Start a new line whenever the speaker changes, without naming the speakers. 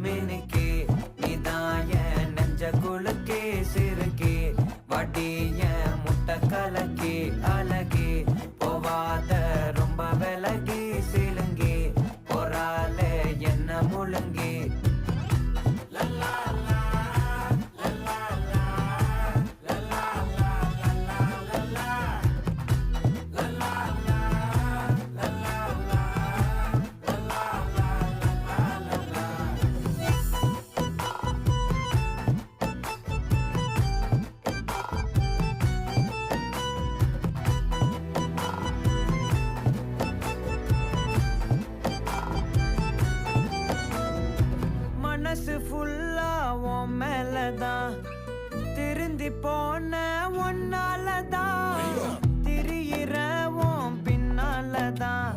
மினுக்கே நீதான் என் நெஞ்ச குலுக்கே சிறுக்கே வடிய முட்டை கலக்கே அழகே போவாத ரொம்ப விலகி சிலுங்கி போறாலே என்ன முழுங்கி மனசு ஃபுல்லா உன் மேலதான் திருந்தி போன ஒன்னாலதான் திரியிற உன் பின்னாலதான்